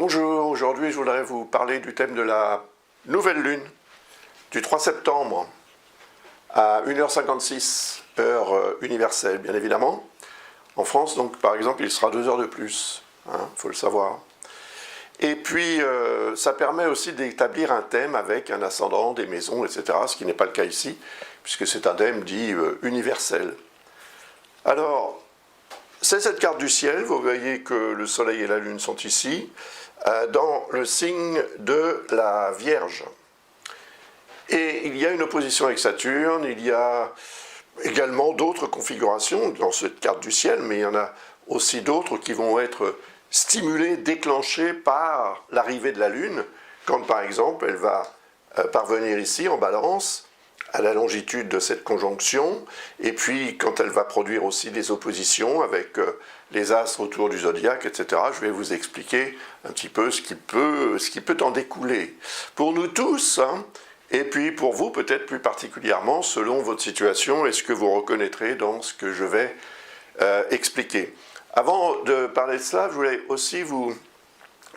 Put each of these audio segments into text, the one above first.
Bonjour, aujourd'hui je voudrais vous parler du thème de la nouvelle lune du 3 septembre à 1h56, heure universelle bien évidemment. En France, donc par exemple, il sera 2 heures de plus, faut le savoir. Et puis ça permet aussi d'établir un thème avec un ascendant, des maisons, etc., ce qui n'est pas le cas ici, puisque c'est un thème dit universel. Alors, c'est cette carte du ciel, vous voyez que le soleil et la lune sont ici, dans le signe de la Vierge. Et il y a une opposition avec Saturne, il y a également d'autres configurations dans cette carte du ciel, mais il y en a aussi d'autres qui vont être stimulées, déclenchées par l'arrivée de la lune, quand par exemple elle va parvenir ici en Balance, à la longitude de cette conjonction, et puis quand elle va produire aussi des oppositions avec les astres autour du zodiaque, etc. Je vais vous expliquer un petit peu ce qui peut en découler. Pour nous tous, et puis pour vous peut-être plus particulièrement, selon votre situation et ce que vous reconnaîtrez dans ce que je vais expliquer. Avant de parler de cela, je voulais aussi vous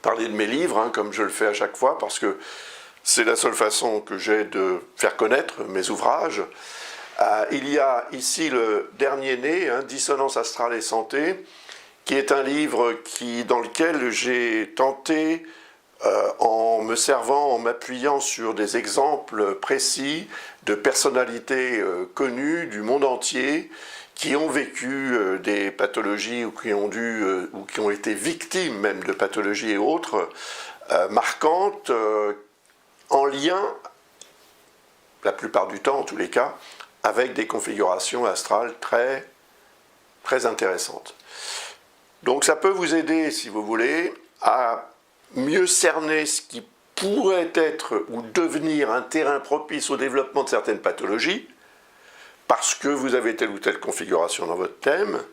parler de mes livres, comme je le fais à chaque fois, parce que c'est la seule façon que j'ai de faire connaître mes ouvrages. Il y a ici le dernier né, Dissonance astrale et santé, qui est un livre dans lequel j'ai tenté, en me servant, en m'appuyant sur des exemples précis de personnalités connues du monde entier, qui ont vécu des pathologies ou qui ont été victimes même de pathologies et autres marquantes, en lien, la plupart du temps en tous les cas, avec des configurations astrales très, très intéressantes. Donc ça peut vous aider, si vous voulez, à mieux cerner ce qui pourrait être ou devenir un terrain propice au développement de certaines pathologies, parce que vous avez telle ou telle configuration dans votre thème,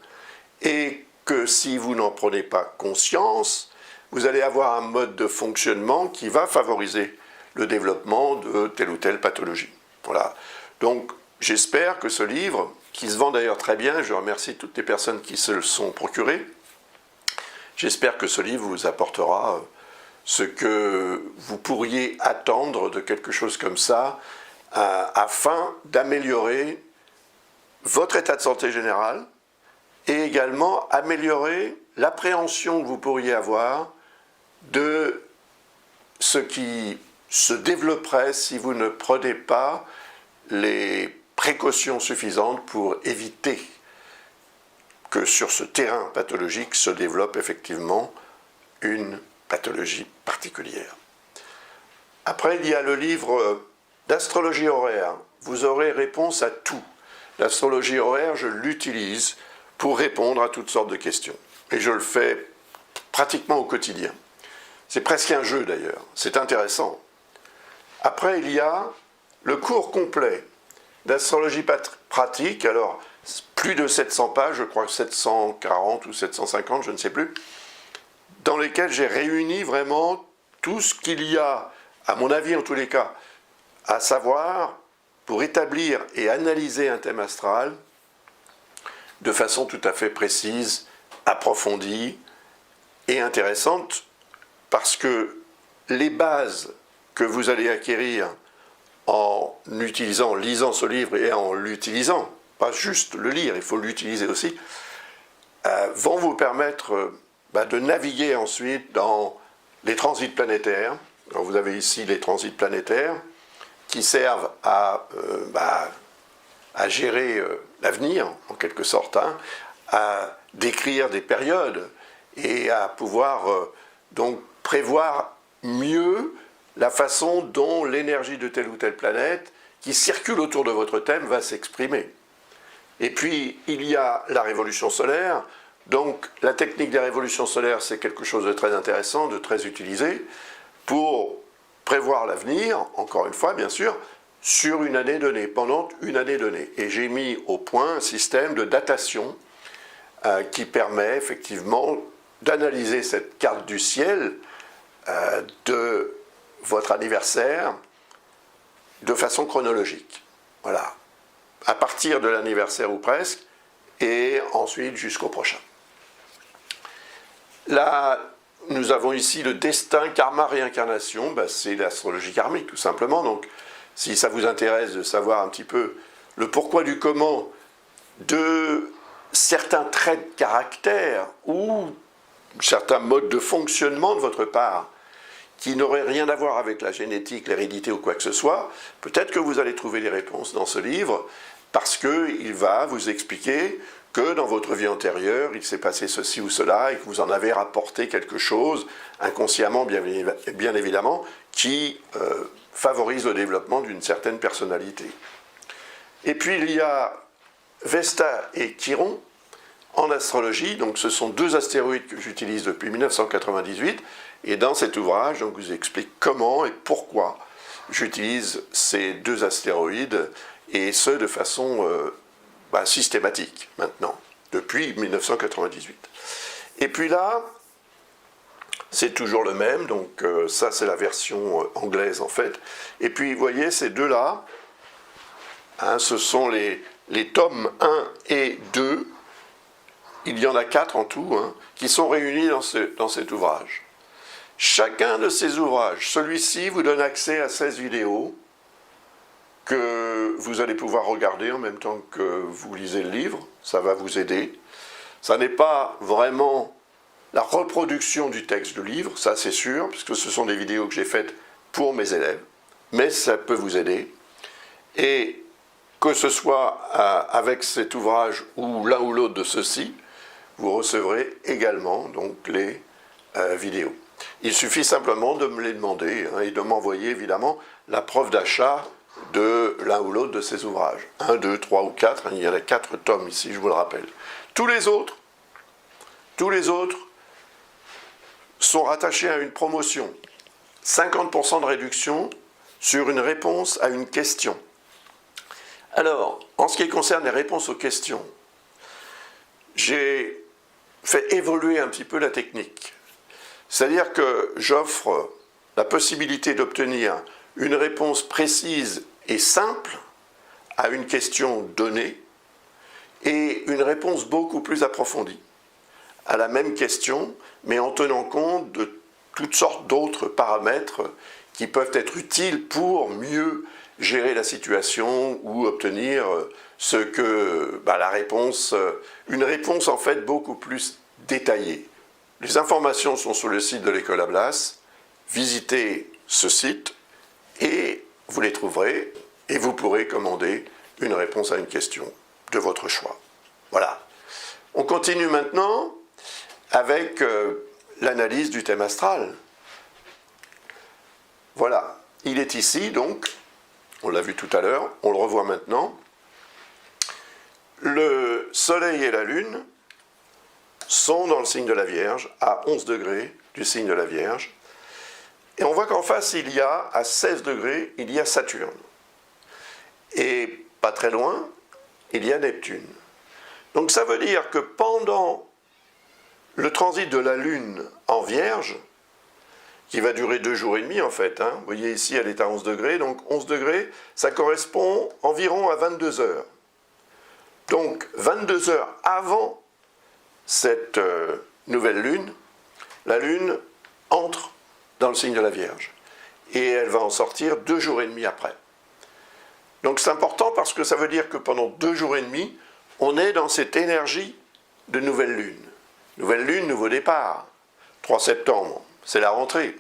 et que si vous n'en prenez pas conscience, vous allez avoir un mode de fonctionnement qui va favoriser le développement de telle ou telle pathologie. Voilà. Donc, j'espère que ce livre, qui se vend d'ailleurs très bien, je remercie toutes les personnes qui se le sont procurées, j'espère que ce livre vous apportera ce que vous pourriez attendre de quelque chose comme ça, afin d'améliorer votre état de santé général et également améliorer l'appréhension que vous pourriez avoir de ce qui se développerait si vous ne prenez pas les précautions suffisantes pour éviter que sur ce terrain pathologique se développe effectivement une pathologie particulière. Après, il y a le livre d'astrologie horaire. Vous aurez réponse à tout. L'astrologie horaire, je l'utilise pour répondre à toutes sortes de questions. Et je le fais pratiquement au quotidien. C'est presque un jeu d'ailleurs. C'est intéressant. Après, il y a le cours complet d'astrologie pratique, alors plus de 700 pages, je crois que 740 ou 750, je ne sais plus, dans lesquels j'ai réuni vraiment tout ce qu'il y a, à mon avis en tous les cas, à savoir pour établir et analyser un thème astral de façon tout à fait précise, approfondie et intéressante, parce que les bases que vous allez acquérir en lisant ce livre et en l'utilisant, pas juste le lire, il faut l'utiliser aussi, vont vous permettre de naviguer ensuite dans les transits planétaires. Alors vous avez ici les transits planétaires qui servent à gérer l'avenir, en quelque sorte, à décrire des périodes et à pouvoir donc prévoir mieux la façon dont l'énergie de telle ou telle planète qui circule autour de votre thème va s'exprimer. Et puis, il y a la révolution solaire. Donc, la technique des révolutions solaires, c'est quelque chose de très intéressant, de très utilisé, pour prévoir l'avenir, encore une fois, bien sûr, sur une année donnée, pendant une année donnée. Et j'ai mis au point un système de datation qui permet effectivement d'analyser cette carte du ciel de votre anniversaire de façon chronologique. Voilà. À partir de l'anniversaire ou presque, et ensuite jusqu'au prochain. La nous avons ici le destin, karma, réincarnation, ben, c'est l'astrologie karmique tout simplement. Donc si ça vous intéresse de savoir un petit peu le pourquoi du comment de certains traits de caractère ou certains modes de fonctionnement de votre part qui n'auraient rien à voir avec la génétique, l'hérédité ou quoi que ce soit, peut-être que vous allez trouver les réponses dans ce livre, parce qu'il va vous expliquer que dans votre vie antérieure, il s'est passé ceci ou cela, et que vous en avez rapporté quelque chose, inconsciemment bien évidemment, qui favorise le développement d'une certaine personnalité. Et puis il y a Vesta et Chiron en astrologie, donc ce sont deux astéroïdes que j'utilise depuis 1998, et dans cet ouvrage, je vous explique comment et pourquoi j'utilise ces deux astéroïdes, et ce de façon systématique maintenant, depuis 1998. Et puis là, c'est toujours le même, donc ça c'est la version anglaise en fait. Et puis vous voyez ces deux-là, hein, ce sont les tomes 1 et 2, il y en a 4 en tout, hein, qui sont réunis dans cet ouvrage. Chacun de ces ouvrages, celui-ci vous donne accès à 16 vidéos que vous allez pouvoir regarder en même temps que vous lisez le livre, ça va vous aider. Ça n'est pas vraiment la reproduction du texte du livre, ça c'est sûr, puisque ce sont des vidéos que j'ai faites pour mes élèves, mais ça peut vous aider. Et que ce soit avec cet ouvrage ou l'un ou l'autre de ceux-ci, vous recevrez également donc les vidéos. Il suffit simplement de me les demander et de m'envoyer évidemment la preuve d'achat de l'un ou l'autre de ces ouvrages. 1, 2, 3 ou 4, il y en a 4 tomes ici, je vous le rappelle. Tous les autres sont rattachés à une promotion. 50% de réduction sur une réponse à une question. Alors, en ce qui concerne les réponses aux questions, j'ai fait évoluer un petit peu la technique. C'est-à-dire que j'offre la possibilité d'obtenir une réponse précise et simple à une question donnée et une réponse beaucoup plus approfondie à la même question, mais en tenant compte de toutes sortes d'autres paramètres qui peuvent être utiles pour mieux gérer la situation ou obtenir ce que la réponse, une réponse en fait beaucoup plus détaillée. Les informations sont sur le site de l'école Ablas. Visitez ce site et vous les trouverez et vous pourrez commander une réponse à une question de votre choix. Voilà. On continue maintenant avec l'analyse du thème astral. Voilà. Il est ici donc, on l'a vu tout à l'heure, on le revoit maintenant. Le Soleil et la Lune sont dans le signe de la Vierge, à 11 degrés du signe de la Vierge. Et on voit qu'en face, il y a, à 16 degrés, il y a Saturne. Et pas très loin, il y a Neptune. Donc ça veut dire que pendant le transit de la Lune en Vierge, qui va durer 2 jours et demi en fait, hein, vous voyez ici, elle est à 11 degrés, donc 11 degrés, ça correspond environ à 22 heures. Donc 22 heures avant cette nouvelle lune, la lune entre dans le signe de la Vierge. Et elle va en sortir 2 jours et demi après. Donc c'est important parce que ça veut dire que pendant 2 jours et demi, on est dans cette énergie de nouvelle lune. Nouvelle lune, nouveau départ. 3 septembre, c'est la rentrée.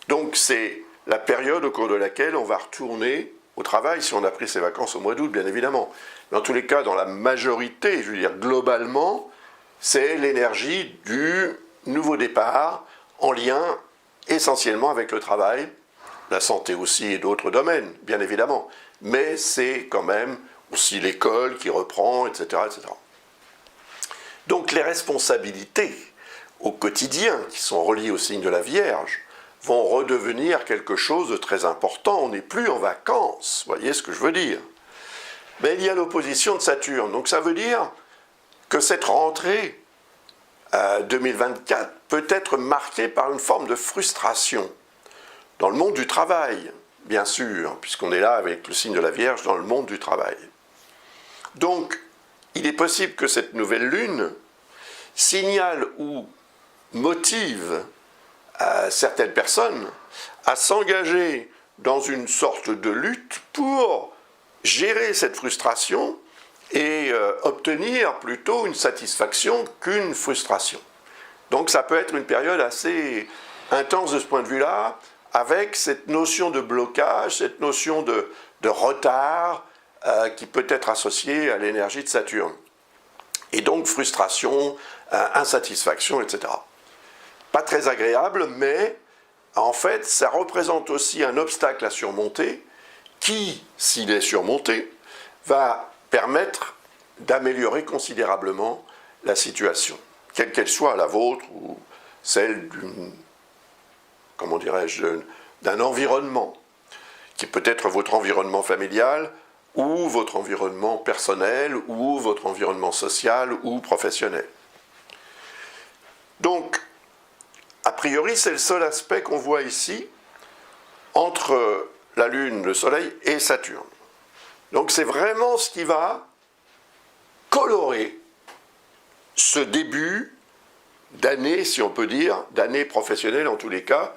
Donc c'est la période au cours de laquelle on va retourner au travail, si on a pris ses vacances au mois d'août, bien évidemment. Mais en tous les cas, dans la majorité, je veux dire globalement, c'est l'énergie du nouveau départ en lien essentiellement avec le travail, la santé aussi et d'autres domaines, bien évidemment. Mais c'est quand même aussi l'école qui reprend, etc., etc. Donc les responsabilités au quotidien qui sont reliées au signe de la Vierge vont redevenir quelque chose de très important. On n'est plus en vacances, vous voyez ce que je veux dire. Mais il y a l'opposition de Saturne, donc ça veut dire que cette rentrée 2024 peut être marquée par une forme de frustration dans le monde du travail, bien sûr, puisqu'on est là avec le signe de la Vierge dans le monde du travail. Donc, il est possible que cette nouvelle lune signale ou motive certaines personnes à s'engager dans une sorte de lutte pour gérer cette frustration et obtenir plutôt une satisfaction qu'une frustration. Donc ça peut être une période assez intense de ce point de vue-là, avec cette notion de blocage, cette notion de retard qui peut être associée à l'énergie de Saturne. Et donc frustration, insatisfaction, etc. Pas très agréable, mais en fait ça représente aussi un obstacle à surmonter qui, s'il est surmonté, va permettre d'améliorer considérablement la situation, quelle qu'elle soit, la vôtre ou celle d'un environnement, qui peut être votre environnement familial, ou votre environnement personnel, ou votre environnement social ou professionnel. Donc, a priori, c'est le seul aspect qu'on voit ici entre la Lune, le Soleil et Saturne. Donc c'est vraiment ce qui va colorer ce début d'année, si on peut dire, d'année professionnelle en tous les cas,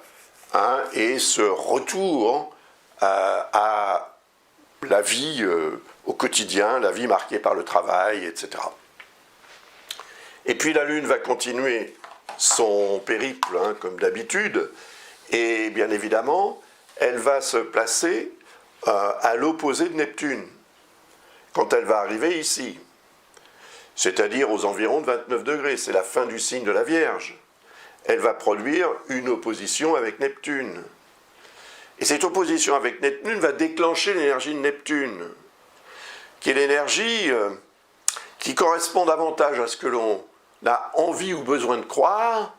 hein, et ce retour à la vie au quotidien, la vie marquée par le travail, etc. Et puis la Lune va continuer son périple, hein, comme d'habitude, et bien évidemment, elle va se placer à l'opposé de Neptune, quand elle va arriver ici, c'est-à-dire aux environs de 29 degrés, c'est la fin du signe de la Vierge. Elle va produire une opposition avec Neptune. Et cette opposition avec Neptune va déclencher l'énergie de Neptune, qui est l'énergie qui correspond davantage à ce que l'on a envie ou besoin de croire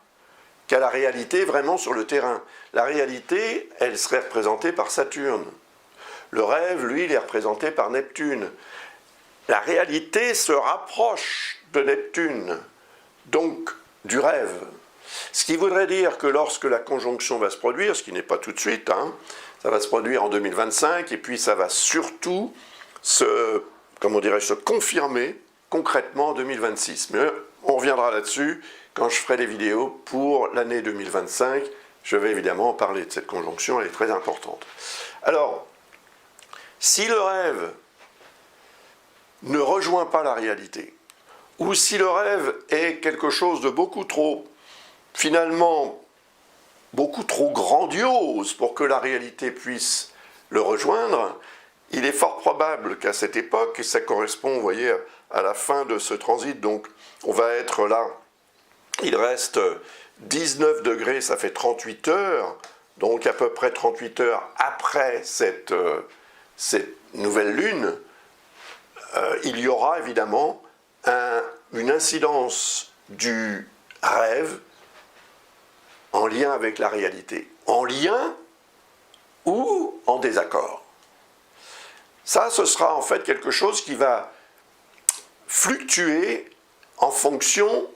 qu'à la réalité vraiment sur le terrain. La réalité, elle serait représentée par Saturne. Le rêve, lui, il est représenté par Neptune. La réalité se rapproche de Neptune, donc du rêve. Ce qui voudrait dire que lorsque la conjonction va se produire, ce qui n'est pas tout de suite, hein, ça va se produire en 2025, et puis ça va surtout se confirmer concrètement en 2026. Mais on reviendra là-dessus quand je ferai les vidéos pour l'année 2025. Je vais évidemment parler de cette conjonction, elle est très importante. Alors, si le rêve ne rejoint pas la réalité, ou si le rêve est quelque chose de beaucoup trop grandiose pour que la réalité puisse le rejoindre, il est fort probable qu'à cette époque, et ça correspond, vous voyez, à la fin de ce transit, donc on va être là, il reste 19 degrés, ça fait 38 heures, donc à peu près 38 heures après cette nouvelle lune, il y aura évidemment une incidence du rêve en lien avec la réalité, en lien ou en désaccord. Ça, ce sera en fait quelque chose qui va fluctuer en fonction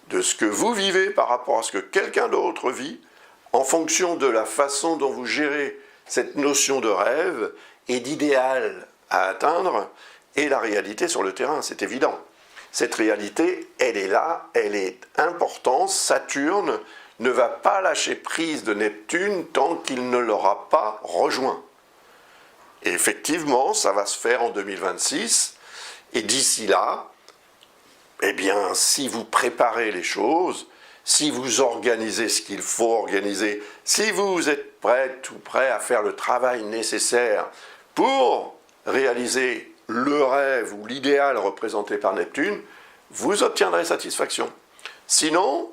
de ce que vous vivez par rapport à ce que quelqu'un d'autre vit, en fonction de la façon dont vous gérez cette notion de rêve et d'idéal à atteindre, et la réalité sur le terrain, c'est évident. Cette réalité, elle est là, elle est importante. Saturne ne va pas lâcher prise de Neptune tant qu'il ne l'aura pas rejoint. Et effectivement, ça va se faire en 2026, et d'ici là, eh bien, si vous préparez les choses, si vous organisez ce qu'il faut organiser, si vous êtes prête ou prêt à faire le travail nécessaire pour réaliser le rêve ou l'idéal représenté par Neptune, vous obtiendrez satisfaction. Sinon,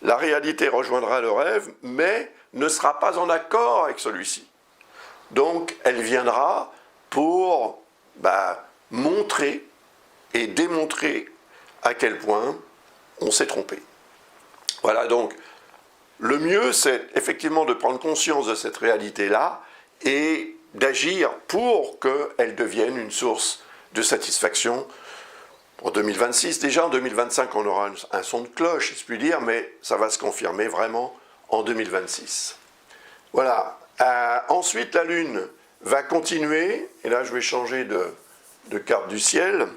la réalité rejoindra le rêve, mais ne sera pas en accord avec celui-ci. Donc, elle viendra pour montrer et démontrer à quel point on s'est trompé. Voilà, donc, le mieux, c'est effectivement de prendre conscience de cette réalité-là et d'agir pour qu'elle devienne une source de satisfaction en 2026. Déjà en 2025, on aura un son de cloche, si je puis dire, mais ça va se confirmer vraiment en 2026. Voilà. Ensuite, la Lune va continuer, et là je vais changer de carte du ciel,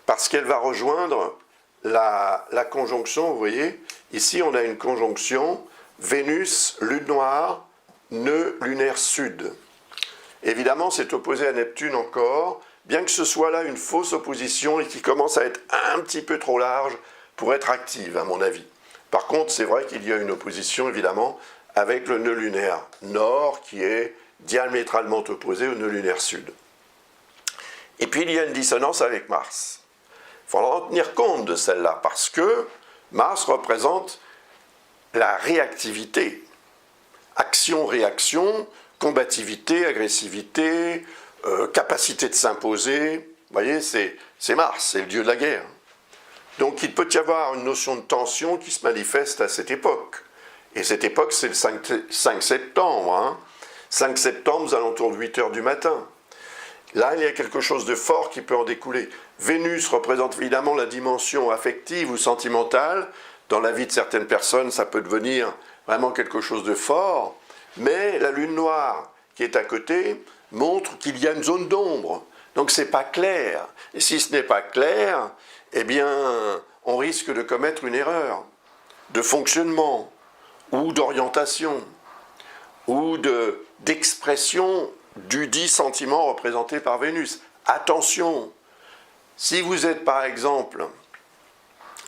parce qu'elle va rejoindre la conjonction, vous voyez, ici on a une conjonction Vénus, lune noire, nœud lunaire sud. Évidemment, c'est opposé à Neptune encore, bien que ce soit là une fausse opposition et qui commence à être un petit peu trop large pour être active, à mon avis. Par contre, c'est vrai qu'il y a une opposition, évidemment, avec le nœud lunaire nord, qui est diamétralement opposé au nœud lunaire sud. Et puis, il y a une dissonance avec Mars. Il faudra en tenir compte de celle-là, parce que Mars représente la réactivité. Action-réaction, combativité, agressivité, capacité de s'imposer. Vous voyez, c'est Mars, c'est le dieu de la guerre. Donc il peut y avoir une notion de tension qui se manifeste à cette époque. Et cette époque, c'est le 5 septembre. Hein. 5 septembre, aux alentours de 8 heures du matin. Là, il y a quelque chose de fort qui peut en découler. Vénus représente évidemment la dimension affective ou sentimentale. Dans la vie de certaines personnes, ça peut devenir vraiment quelque chose de fort. Mais la lune noire qui est à côté montre qu'il y a une zone d'ombre. Donc c'est pas clair. Et si ce n'est pas clair, eh bien, on risque de commettre une erreur de fonctionnement ou d'orientation ou d'expression du dit sentiment représenté par Vénus. Attention, si vous êtes par exemple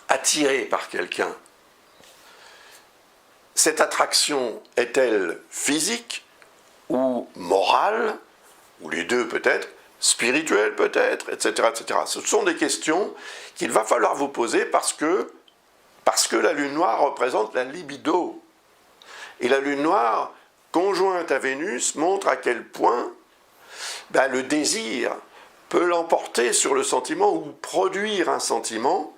attiré par quelqu'un, cette attraction est-elle physique ou morale, ou les deux peut-être, spirituelle peut-être, etc., etc. Ce sont des questions qu'il va falloir vous poser parce que la lune noire représente la libido. Et la lune noire, conjointe à Vénus, montre à quel point le désir peut l'emporter sur le sentiment ou produire un sentiment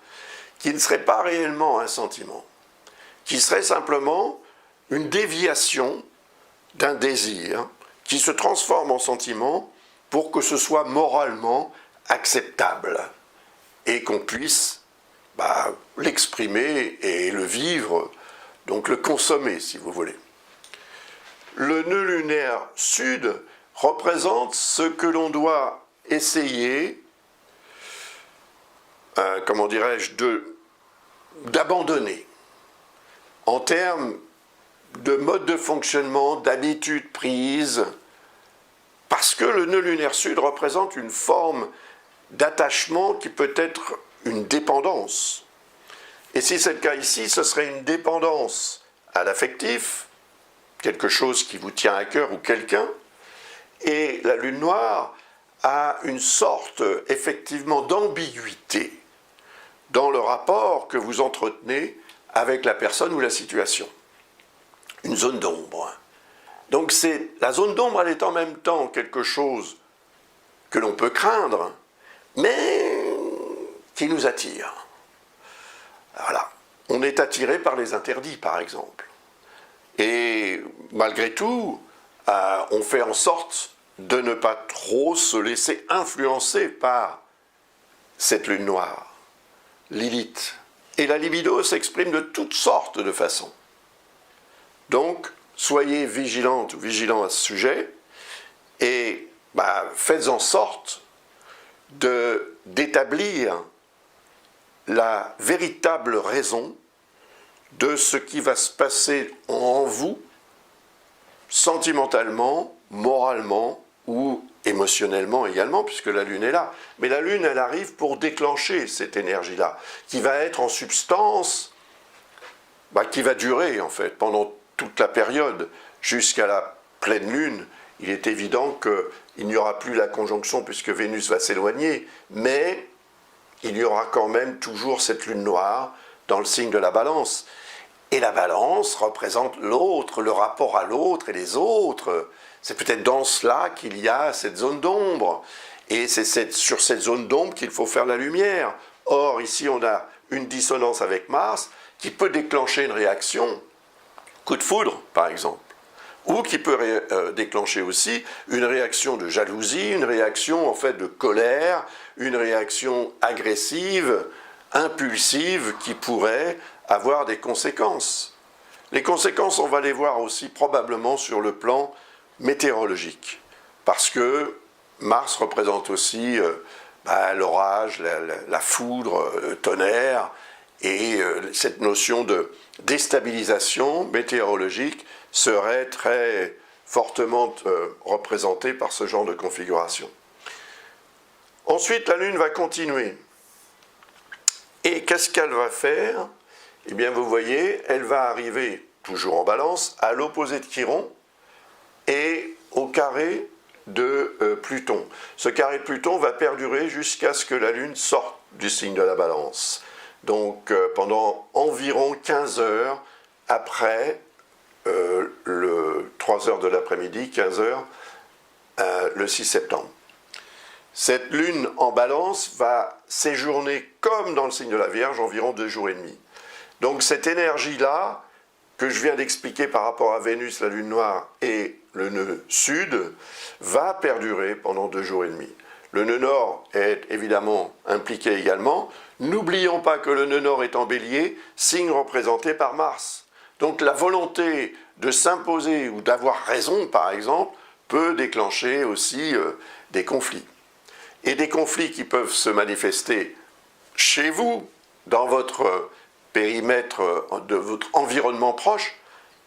qui ne serait pas réellement un sentiment, qui serait simplement une déviation d'un désir qui se transforme en sentiment pour que ce soit moralement acceptable et qu'on puisse l'exprimer et le vivre, donc le consommer si vous voulez. Le nœud lunaire sud représente ce que l'on doit essayer, d'abandonner en termes de mode de fonctionnement, d'habitude prise, parce que le nœud lunaire sud représente une forme d'attachement qui peut être une dépendance. Et si c'est le cas ici, ce serait une dépendance à l'affectif, quelque chose qui vous tient à cœur ou quelqu'un, et la lune noire a une sorte effectivement d'ambiguïté dans le rapport que vous entretenez avec la personne ou la situation. Une zone d'ombre. Donc la zone d'ombre, elle est en même temps quelque chose que l'on peut craindre, mais qui nous attire. Voilà. On est attiré par les interdits, par exemple. Et malgré tout, on fait en sorte de ne pas trop se laisser influencer par cette lune noire, Lilith. Et la libido s'exprime de toutes sortes de façons. Donc, soyez vigilantes ou vigilants à ce sujet et faites en sorte d'établir la véritable raison de ce qui va se passer en vous, sentimentalement, moralement ou émotionnellement également, puisque la Lune est là. Mais la Lune, elle arrive pour déclencher cette énergie-là, qui va être en substance, qui va durer en fait, pendant toute la période, jusqu'à la pleine Lune. Il est évident qu'il n'y aura plus la conjonction, puisque Vénus va s'éloigner, mais il y aura quand même toujours cette Lune noire dans le signe de la Balance. Et la Balance représente l'autre, le rapport à l'autre et les autres. C'est peut-être dans cela qu'il y a cette zone d'ombre. Et c'est sur cette zone d'ombre qu'il faut faire la lumière. Or, ici, on a une dissonance avec Mars qui peut déclencher une réaction, coup de foudre, par exemple. Ou qui peut déclencher aussi une réaction de jalousie, une réaction en fait de colère, une réaction agressive, impulsive, qui pourrait avoir des conséquences. Les conséquences, on va les voir aussi probablement sur le plan météorologique, parce que Mars représente aussi l'orage, la foudre, le tonnerre, Et cette notion de déstabilisation météorologique serait très fortement représentée par ce genre de configuration. Ensuite, la Lune va continuer. Et qu'est-ce qu'elle va faire? Eh bien, vous voyez, elle va arriver, toujours en balance, à l'opposé de Chiron et au carré de Pluton. Ce carré de Pluton va perdurer jusqu'à ce que la Lune sorte du signe de la balance. Donc, pendant environ 15 heures après 3 heures de l'après-midi, 15 heures, le 6 septembre. Cette lune en balance va séjourner comme dans le signe de la Vierge environ 2 jours et demi. Donc cette énergie-là, que je viens d'expliquer par rapport à Vénus, la lune noire et le nœud sud, va perdurer pendant 2 jours et demi. Le nœud nord est évidemment impliqué également. N'oublions pas que le nœud nord est en bélier, signe représenté par Mars. Donc la volonté de s'imposer ou d'avoir raison, par exemple, peut déclencher aussi des conflits. Et des conflits qui peuvent se manifester chez vous, dans votre périmètre de votre environnement proche,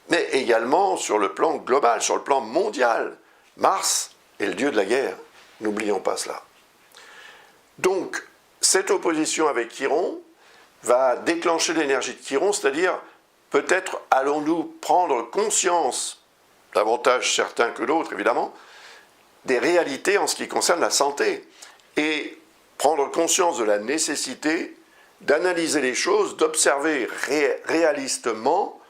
mais également sur le plan global, sur le plan mondial. Mars est le dieu de la guerre, n'oublions pas cela. Donc, cette opposition avec Chiron va déclencher l'énergie de Chiron, c'est-à-dire peut-être allons-nous prendre conscience, davantage certains que d'autres évidemment, des réalités en ce qui concerne la santé et prendre conscience de la nécessité d'analyser les choses, d'observer réalistement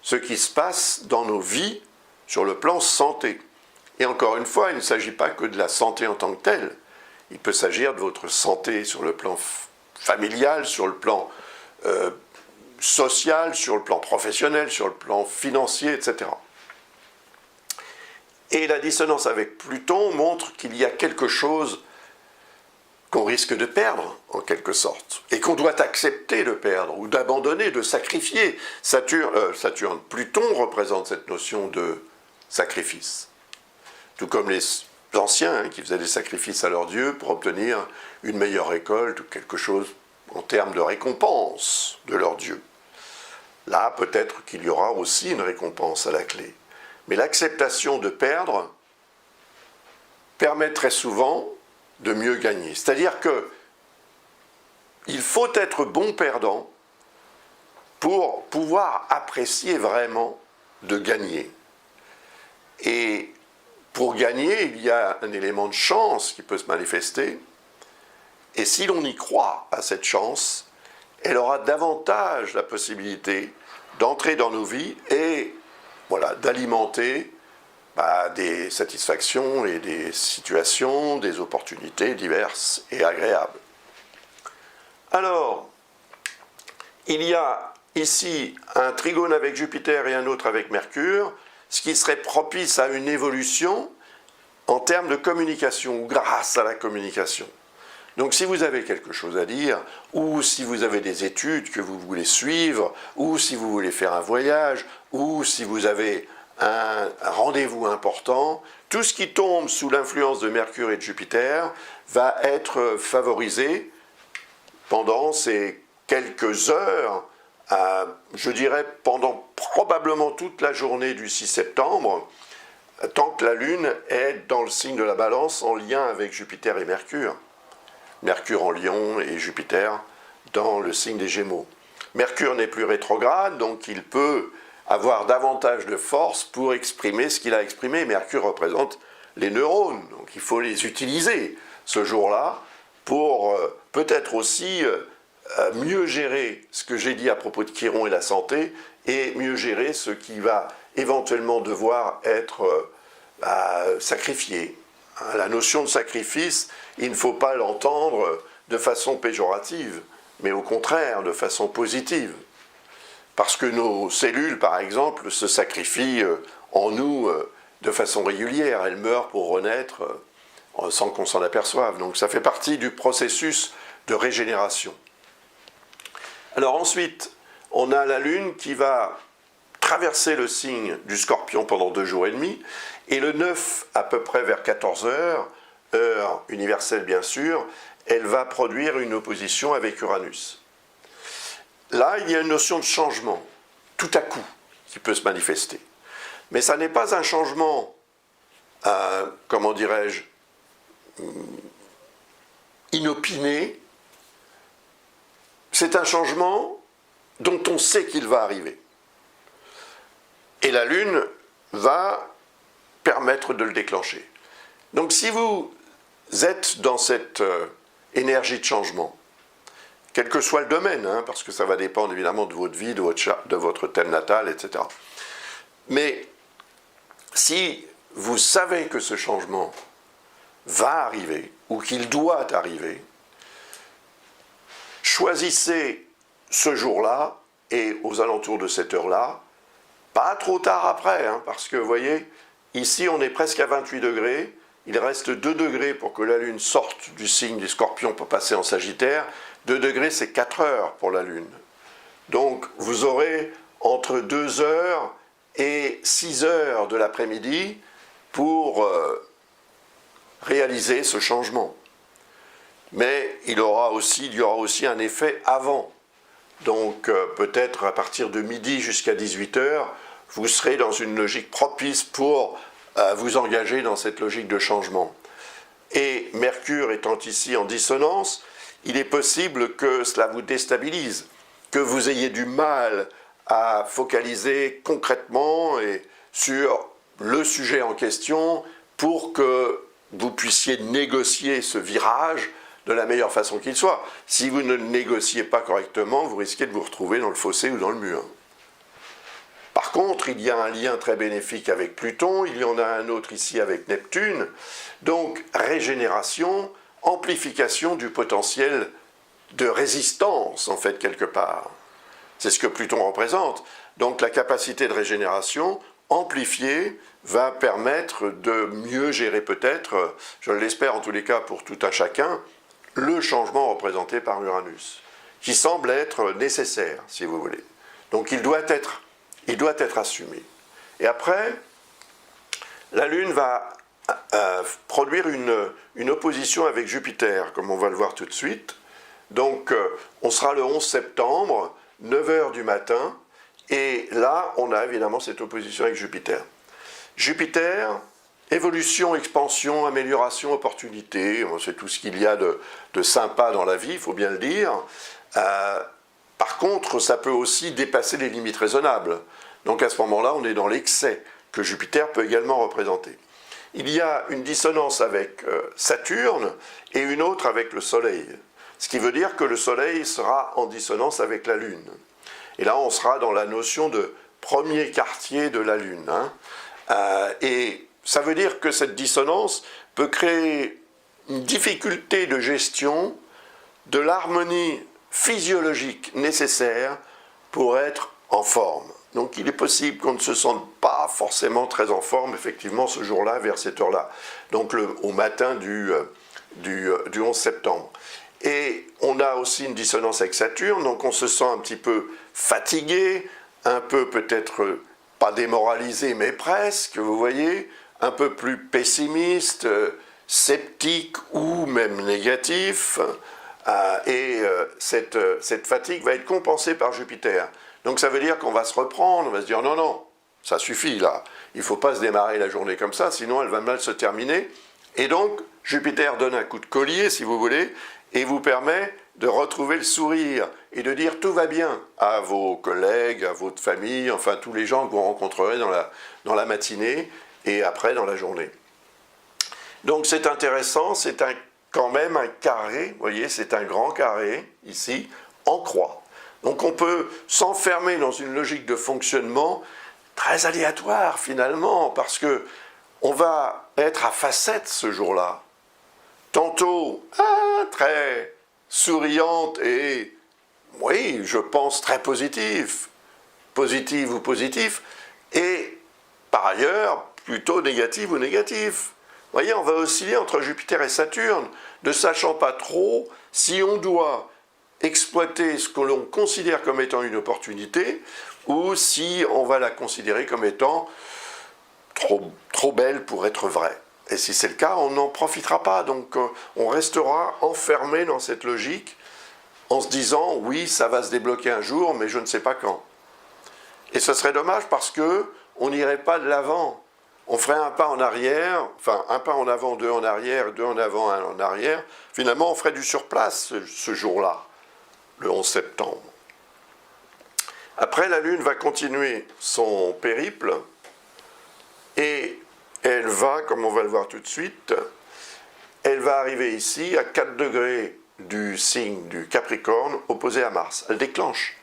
ce qui se passe dans nos vies sur le plan santé. Et encore une fois, il ne s'agit pas que de la santé en tant que telle. Il peut s'agir de votre santé sur le plan familial, sur le plan social, sur le plan professionnel, sur le plan financier, etc. Et la dissonance avec Pluton montre qu'il y a quelque chose qu'on risque de perdre, en quelque sorte, et qu'on doit accepter de perdre, ou d'abandonner, de sacrifier. Pluton représente cette notion de sacrifice. Tout comme les anciens qui faisaient des sacrifices à leur Dieu pour obtenir une meilleure récolte, ou quelque chose en termes de récompense de leur Dieu. Là, peut-être qu'il y aura aussi une récompense à la clé. Mais l'acceptation de perdre permet très souvent de mieux gagner. C'est-à-dire que il faut être bon perdant pour pouvoir apprécier vraiment de gagner. Et pour gagner, il y a un élément de chance qui peut se manifester. Et si l'on y croit à cette chance, elle aura davantage la possibilité d'entrer dans nos vies et voilà, d'alimenter des satisfactions et des situations, des opportunités diverses et agréables. Alors, il y a ici un trigone avec Jupiter et un autre avec Mercure, ce qui serait propice à une évolution en termes de communication, ou grâce à la communication. Donc si vous avez quelque chose à dire, ou si vous avez des études que vous voulez suivre, ou si vous voulez faire un voyage, ou si vous avez un rendez-vous important, tout ce qui tombe sous l'influence de Mercure et de Jupiter va être favorisé pendant ces quelques heures, je dirais pendant probablement toute la journée du 6 septembre, tant que la Lune est dans le signe de la Balance en lien avec Jupiter et Mercure. Mercure en Lion et Jupiter dans le signe des Gémeaux. Mercure n'est plus rétrograde, donc il peut avoir davantage de force pour exprimer ce qu'il a exprimé. Mercure représente les neurones, donc il faut les utiliser ce jour-là pour peut-être aussi mieux gérer ce que j'ai dit à propos de Chiron et la santé, et mieux gérer ce qui va éventuellement devoir être sacrifié. La notion de sacrifice, il ne faut pas l'entendre de façon péjorative, mais au contraire, de façon positive. Parce que nos cellules, par exemple, se sacrifient en nous de façon régulière. Elles meurent pour renaître sans qu'on s'en aperçoive. Donc ça fait partie du processus de régénération. Alors ensuite, on a la Lune qui va traverser le signe du Scorpion pendant 2 jours et demi, et le 9, à peu près vers 14 heures, heure universelle bien sûr, elle va produire une opposition avec Uranus. là, il y a une notion de changement, tout à coup, qui peut se manifester. Mais ça n'est pas un changement, comment dirais-je, inopiné. C'est un changement dont on sait qu'il va arriver. Et la Lune va permettre de le déclencher. Donc si vous êtes dans cette énergie de changement, quel que soit le domaine, parce que ça va dépendre évidemment de votre vie, de votre thème natal, etc. Mais si vous savez que ce changement va arriver, ou qu'il doit arriver, choisissez ce jour-là, et aux alentours de cette heure-là, pas trop tard après, parce que vous voyez, ici on est presque à 28 degrés, il reste 2 degrés pour que la Lune sorte du signe du Scorpion pour passer en Sagittaire. 2 degrés, c'est 4 heures pour la Lune. Donc vous aurez entre 2 heures et 6 heures de l'après-midi pour réaliser ce changement. Mais il y aura aussi un effet avant. Donc peut-être à partir de midi jusqu'à 18 heures, vous serez dans une logique propice pour vous engager dans cette logique de changement. Et Mercure étant ici en dissonance, il est possible que cela vous déstabilise, que vous ayez du mal à focaliser concrètement et sur le sujet en question pour que vous puissiez négocier ce virage de la meilleure façon qu'il soit. Si vous ne le négociez pas correctement, vous risquez de vous retrouver dans le fossé ou dans le mur. Par contre, il y a un lien très bénéfique avec Pluton, il y en a un autre ici avec Neptune, donc régénération, amplification du potentiel de résistance, en fait, quelque part. C'est ce que Pluton représente. Donc la capacité de régénération amplifiée va permettre de mieux gérer peut-être, je l'espère en tous les cas pour tout un chacun, le changement représenté par Uranus, qui semble être nécessaire, si vous voulez. Donc il doit être assumé. Et après, la Lune va produire une opposition avec Jupiter, comme on va le voir tout de suite. Donc on sera le 11 septembre, 9 h du matin, et là on a évidemment cette opposition avec Jupiter. Jupiter, évolution, expansion, amélioration, opportunité, c'est tout ce qu'il y a de sympa dans la vie, il faut bien le dire. Par contre, ça peut aussi dépasser les limites raisonnables. Donc à ce moment-là, on est dans l'excès que Jupiter peut également représenter. Il y a une dissonance avec Saturne et une autre avec le Soleil. Ce qui veut dire que le Soleil sera en dissonance avec la Lune. Et là, on sera dans la notion de premier quartier de la Lune. Et ça veut dire que cette dissonance peut créer une difficulté de gestion de l'harmonie physiologique nécessaire pour être en forme. Donc il est possible qu'on ne se sente pas forcément très en forme, effectivement, ce jour-là, vers cette heure-là. Donc au matin du 11 septembre. Et on a aussi une dissonance avec Saturne, donc on se sent un petit peu fatigué, un peu peut-être pas démoralisé, mais presque, vous voyez, un peu plus pessimiste, sceptique ou même négatif. Cette fatigue va être compensée par Jupiter. Donc ça veut dire qu'on va se reprendre, on va se dire non, non, ça suffit là, il ne faut pas se démarrer la journée comme ça, sinon elle va mal se terminer. Et donc Jupiter donne un coup de collier, si vous voulez, et vous permet de retrouver le sourire et de dire tout va bien à vos collègues, à votre famille, enfin tous les gens que vous rencontrerez dans la matinée et après dans la journée. Donc c'est intéressant, c'est quand même un carré, vous voyez, c'est un grand carré, ici, en croix. Donc on peut s'enfermer dans une logique de fonctionnement très aléatoire finalement, parce que on va être à facettes ce jour-là. Tantôt très souriante et, oui, je pense très positive ou positif, et par ailleurs plutôt négative ou négatif. Vous voyez, on va osciller entre Jupiter et Saturne, ne sachant pas trop si on doit exploiter ce que l'on considère comme étant une opportunité ou si on va la considérer comme étant trop belle pour être vraie. Et si c'est le cas, on n'en profitera pas, donc on restera enfermé dans cette logique en se disant « oui, ça va se débloquer un jour, mais je ne sais pas quand ». Et ce serait dommage parce qu'on n'irait pas de l'avant. On ferait un pas en arrière, enfin un pas en avant, deux en arrière, deux en avant, un en arrière. Finalement, on ferait du surplace ce jour-là, le 11 septembre. Après, la Lune va continuer son périple et elle va, comme on va le voir tout de suite, elle va arriver ici à 4 degrés du signe du Capricorne opposé à Mars. Elle déclenche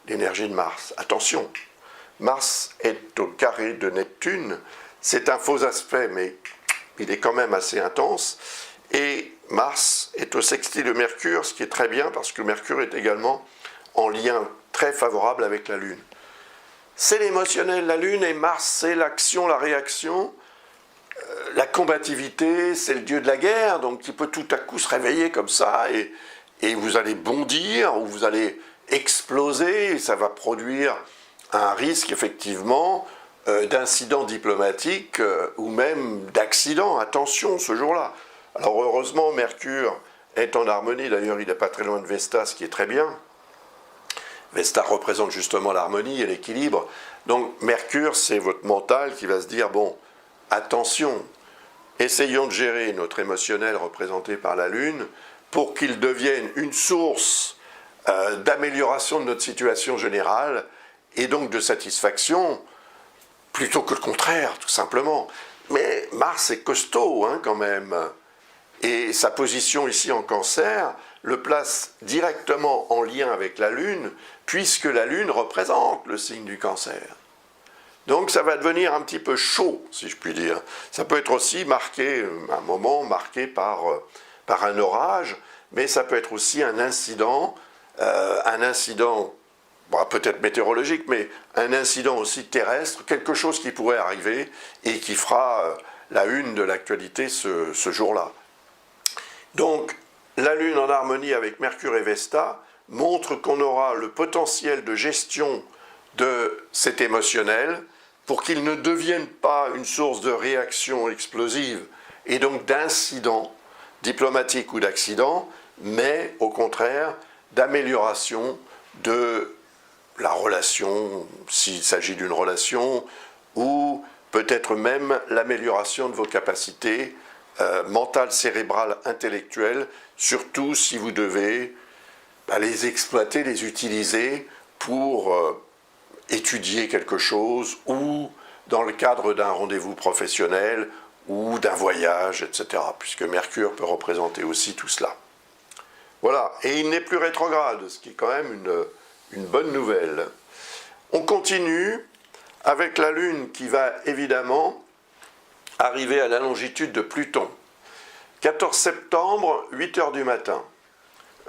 l'énergie de Mars. Attention, Mars est au carré de Neptune. C'est un faux aspect, mais il est quand même assez intense. Et Mars est au sextile de Mercure, ce qui est très bien parce que Mercure est également en lien très favorable avec la Lune. C'est l'émotionnel, la Lune, et Mars, c'est l'action, la réaction, la combativité, c'est le dieu de la guerre, donc il peut tout à coup se réveiller comme ça, et vous allez bondir, ou vous allez exploser, et ça va produire un risque, effectivement, d'incident diplomatique, ou même d'accident. Attention, ce jour-là. Alors, heureusement, Mercure est en harmonie, d'ailleurs, il n'est pas très loin de Vesta, ce qui est très bien. Vesta représente justement l'harmonie et l'équilibre. Donc Mercure, c'est votre mental qui va se dire, bon, attention, essayons de gérer notre émotionnel représenté par la Lune pour qu'il devienne une source d'amélioration de notre situation générale et donc de satisfaction, plutôt que le contraire, tout simplement. Mais Mars est costaud, hein, quand même. Et sa position ici en Cancer le place directement en lien avec la Lune, puisque la Lune représente le signe du Cancer. Donc ça va devenir un petit peu chaud, si je puis dire. Ça peut être aussi marqué, un moment marqué par un orage, mais ça peut être aussi un incident bon, peut-être météorologique, mais un incident aussi terrestre, quelque chose qui pourrait arriver et qui fera la une de l'actualité ce jour-là. Donc, la Lune en harmonie avec Mercure et Vesta montre qu'on aura le potentiel de gestion de cet émotionnel pour qu'il ne devienne pas une source de réaction explosive et donc d'incidents diplomatiques ou d'accidents, mais au contraire d'amélioration de la relation, s'il s'agit d'une relation, ou peut-être même l'amélioration de vos capacités mentales, cérébrales, intellectuelles, surtout si vous devez les exploiter, les utiliser pour étudier quelque chose ou dans le cadre d'un rendez-vous professionnel ou d'un voyage, etc. Puisque Mercure peut représenter aussi tout cela. Voilà, et il n'est plus rétrograde, ce qui est quand même une bonne nouvelle. On continue avec la Lune qui va évidemment arriver à la longitude de Pluton. 14 septembre, 8 h du matin.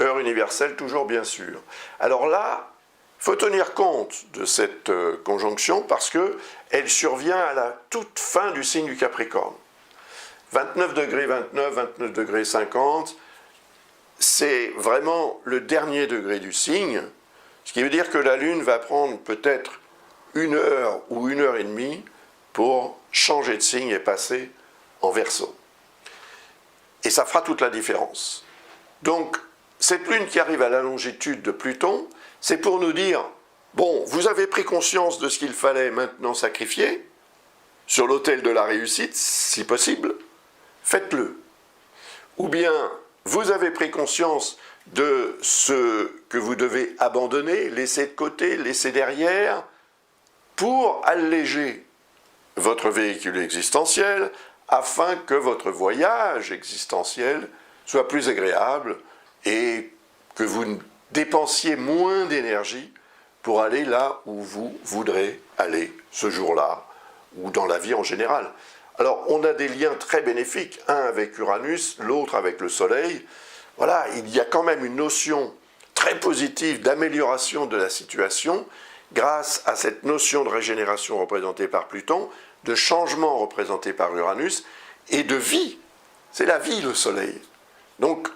Heure universelle, toujours bien sûr. Alors là, il faut tenir compte de cette conjonction parce qu'elle survient à la toute fin du signe du Capricorne. 29 degrés 29, 29 degrés 50, c'est vraiment le dernier degré du signe, ce qui veut dire que la Lune va prendre peut-être 1 heure ou 1 heure et demie pour changer de signe et passer en Verseau. Et ça fera toute la différence. Donc, cette Lune qui arrive à la longitude de Pluton, c'est pour nous dire, bon, vous avez pris conscience de ce qu'il fallait maintenant sacrifier, sur l'autel de la réussite, si possible, faites-le. Ou bien, vous avez pris conscience de ce que vous devez abandonner, laisser de côté, laisser derrière, pour alléger votre véhicule existentiel, afin que votre voyage existentiel soit plus agréable et que vous dépensiez moins d'énergie pour aller là où vous voudrez aller ce jour-là, ou dans la vie en général. Alors, on a des liens très bénéfiques, un avec Uranus, l'autre avec le Soleil. Voilà, il y a quand même une notion très positive d'amélioration de la situation grâce à cette notion de régénération représentée par Pluton, de changement représenté par Uranus, et de vie. C'est la vie, le Soleil. Donc,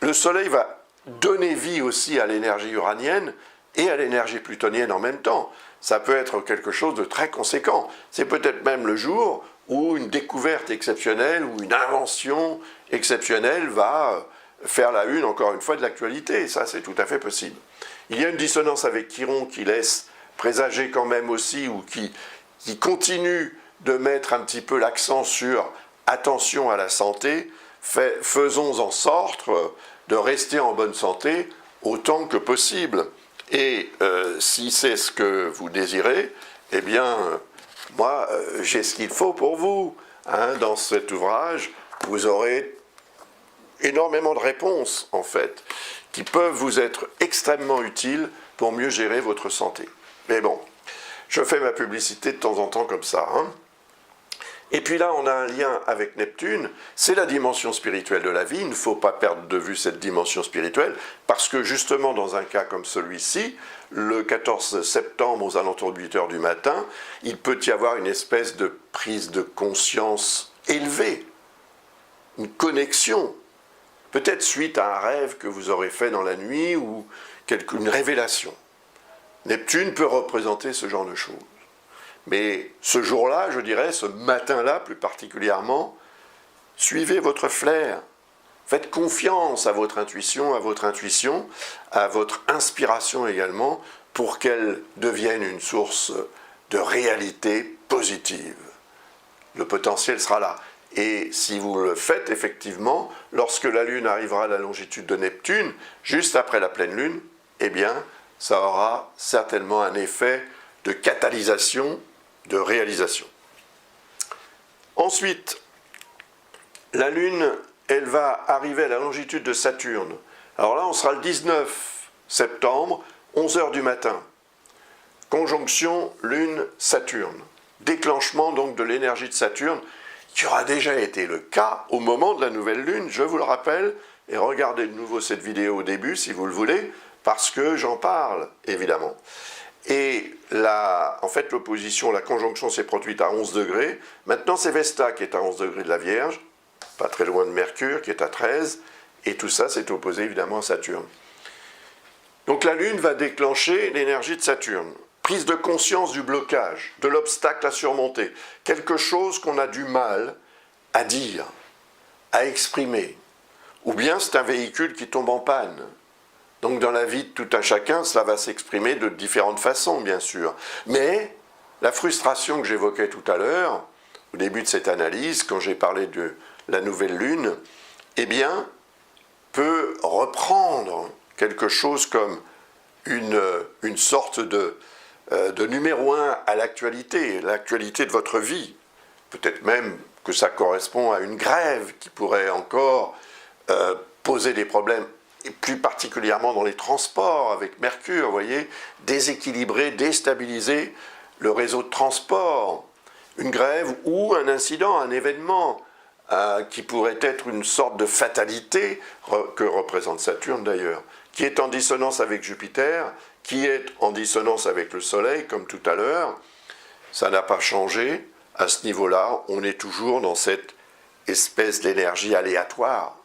le Soleil va donner vie aussi à l'énergie uranienne et à l'énergie plutonienne en même temps. Ça peut être quelque chose de très conséquent. C'est peut-être même le jour où une découverte exceptionnelle ou une invention exceptionnelle va faire la une, encore une fois, de l'actualité. Ça, c'est tout à fait possible. Il y a une dissonance avec Chiron qui laisse présager quand même aussi, ou qui continue de mettre un petit peu l'accent sur attention à la santé, faisons en sorte de rester en bonne santé autant que possible. Et si c'est ce que vous désirez, eh bien, moi, j'ai ce qu'il faut pour vous. Hein, dans cet ouvrage, vous aurez énormément de réponses, en fait, qui peuvent vous être extrêmement utiles pour mieux gérer votre santé. Mais bon, je fais ma publicité de temps en temps comme ça. Hein. Et puis là, on a un lien avec Neptune, c'est la dimension spirituelle de la vie. Il ne faut pas perdre de vue cette dimension spirituelle, parce que justement, dans un cas comme celui-ci, le 14 septembre, aux alentours de 8 h du matin, il peut y avoir une espèce de prise de conscience élevée, une connexion, peut-être suite à un rêve que vous aurez fait dans la nuit, ou une révélation. Neptune peut représenter ce genre de choses. Mais ce jour-là, je dirais, ce matin-là plus particulièrement, suivez votre flair. Faites confiance à votre intuition, à votre inspiration également, pour qu'elle devienne une source de réalité positive. Le potentiel sera là. Et si vous le faites effectivement, lorsque la Lune arrivera à la longitude de Neptune, juste après la pleine Lune, eh bien, ça aura certainement un effet de catalysation, de réalisation. Ensuite, la Lune, elle va arriver à la longitude de Saturne. Alors là, on sera le 19 septembre, 11 h du matin. Conjonction Lune-Saturne. Déclenchement donc de l'énergie de Saturne, qui aura déjà été le cas au moment de la nouvelle Lune, je vous le rappelle, et regardez de nouveau cette vidéo au début si vous le voulez, parce que j'en parle, évidemment. Et en fait, l'opposition, la conjonction s'est produite à 11 degrés. Maintenant, c'est Vesta qui est à 11 degrés de la Vierge, pas très loin de Mercure qui est à 13, et tout ça s'est opposé évidemment à Saturne. Donc la Lune va déclencher l'énergie de Saturne. Prise de conscience du blocage, de l'obstacle à surmonter, quelque chose qu'on a du mal à dire, à exprimer. Ou bien c'est un véhicule qui tombe en panne. Donc dans la vie de tout un chacun, cela va s'exprimer de différentes façons, bien sûr. Mais la frustration que j'évoquais tout à l'heure, au début de cette analyse, quand j'ai parlé de la nouvelle Lune, eh bien, peut reprendre quelque chose comme une sorte de numéro 1 à l'actualité de votre vie. Peut-être même que ça correspond à une grève qui pourrait encore poser des problèmes, et plus particulièrement dans les transports avec Mercure, vous voyez, déséquilibrer, déstabiliser le réseau de transport. Une grève ou un incident, un événement qui pourrait être une sorte de fatalité que représente Saturne d'ailleurs, qui est en dissonance avec Jupiter, qui est en dissonance avec le Soleil, comme tout à l'heure. Ça n'a pas changé. À ce niveau-là, on est toujours dans cette espèce d'énergie aléatoire.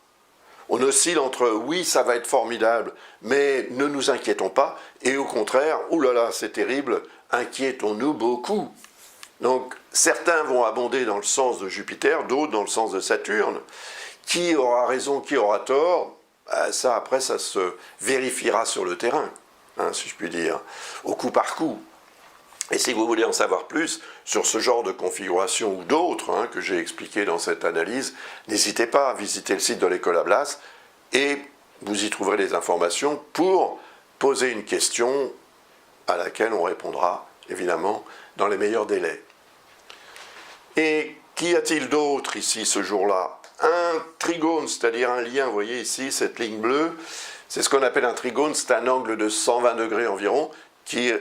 On oscille entre « oui, ça va être formidable, mais ne nous inquiétons pas » et au contraire « ouh là là, c'est terrible, inquiétons-nous beaucoup ». Donc certains vont abonder dans le sens de Jupiter, d'autres dans le sens de Saturne. Qui aura raison, qui aura tort, ça après ça se vérifiera sur le terrain, hein, si je puis dire, au coup par coup. Et si vous voulez en savoir plus sur ce genre de configuration ou d'autres hein, que j'ai expliqué dans cette analyse, n'hésitez pas à visiter le site de l'École à Blas et vous y trouverez les informations pour poser une question à laquelle on répondra évidemment dans les meilleurs délais. Et qu'y a-t-il d'autre ici ce jour-là? Un trigone, c'est-à-dire un lien, vous voyez ici cette ligne bleue, c'est ce qu'on appelle un trigone, c'est un angle de 120 degrés environ qui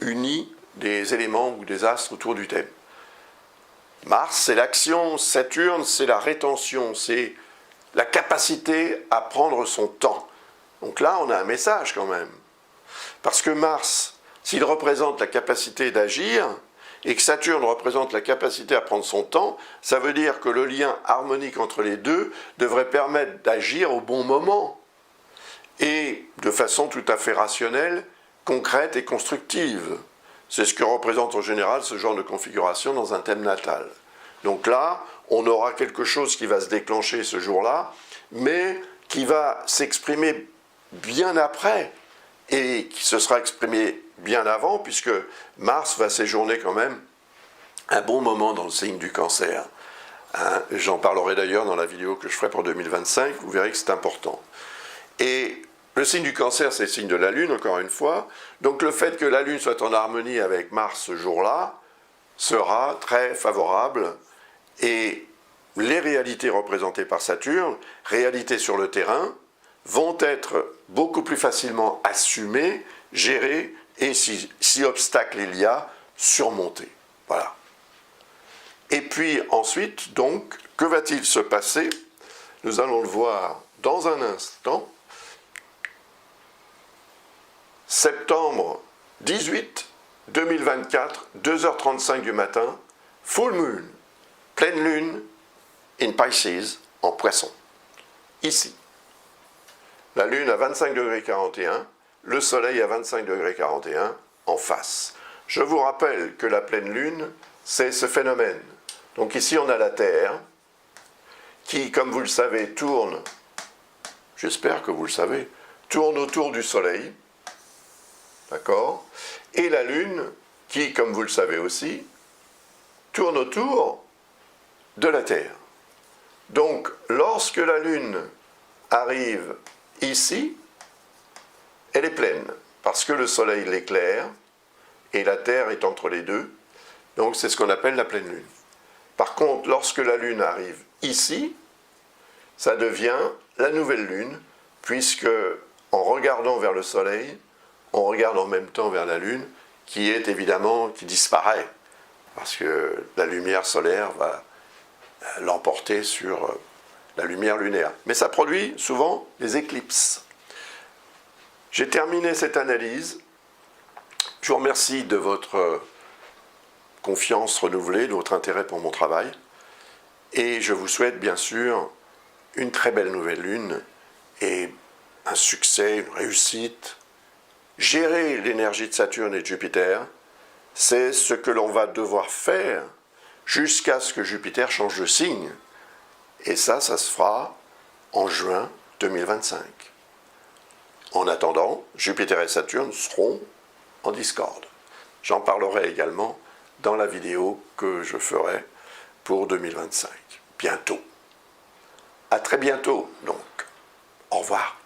unit des éléments ou des astres autour du thème. Mars, c'est l'action, Saturne, c'est la rétention, c'est la capacité à prendre son temps. Donc là, on a un message quand même. Parce que Mars, s'il représente la capacité d'agir, et que Saturne représente la capacité à prendre son temps, ça veut dire que le lien harmonique entre les deux devrait permettre d'agir au bon moment, et de façon tout à fait rationnelle, concrète et constructive. C'est ce que représente en général ce genre de configuration dans un thème natal. Donc là, on aura quelque chose qui va se déclencher ce jour-là, mais qui va s'exprimer bien après et qui se sera exprimé bien avant, puisque Mars va séjourner quand même un bon moment dans le signe du Cancer. Hein, j'en parlerai d'ailleurs dans la vidéo que je ferai pour 2025, vous verrez que c'est important. Et le signe du Cancer, c'est le signe de la Lune, encore une fois. Donc le fait que la Lune soit en harmonie avec Mars ce jour-là sera très favorable. Et les réalités représentées par Saturne, réalités sur le terrain, vont être beaucoup plus facilement assumées, gérées, et si obstacle il y a, surmontées. Voilà. Et puis ensuite, donc, que va-t-il se passer? Nous allons le voir dans un instant. Septembre 18, 2024, 2h35 du matin, full moon, pleine lune, in Pisces, en Poisson. Ici. La lune à 25 degrés 41, le soleil à 25 degrés 41, en face. Je vous rappelle que la pleine lune, c'est ce phénomène. Donc ici, on a la Terre, qui, comme vous le savez, tourne, j'espère que vous le savez, tourne autour du soleil, d'accord? Et la lune, qui, comme vous le savez aussi, tourne autour de la Terre. Donc, lorsque la lune arrive ici, elle est pleine, parce que le soleil l'éclaire, et la Terre est entre les deux, donc c'est ce qu'on appelle la pleine lune. Par contre, lorsque la lune arrive ici, ça devient la nouvelle lune, puisque en regardant vers le soleil, on regarde en même temps vers la lune, qui est évidemment, qui disparaît, parce que la lumière solaire va l'emporter sur la lumière lunaire. Mais ça produit souvent les éclipses. J'ai terminé cette analyse. Je vous remercie de votre confiance renouvelée, de votre intérêt pour mon travail. Et je vous souhaite bien sûr une très belle nouvelle lune et un succès, une réussite. Gérer l'énergie de Saturne et de Jupiter, c'est ce que l'on va devoir faire jusqu'à ce que Jupiter change de signe. Et ça se fera en juin 2025. En attendant, Jupiter et Saturne seront en discorde. J'en parlerai également dans la vidéo que je ferai pour 2025. Bientôt. À très bientôt, donc. Au revoir.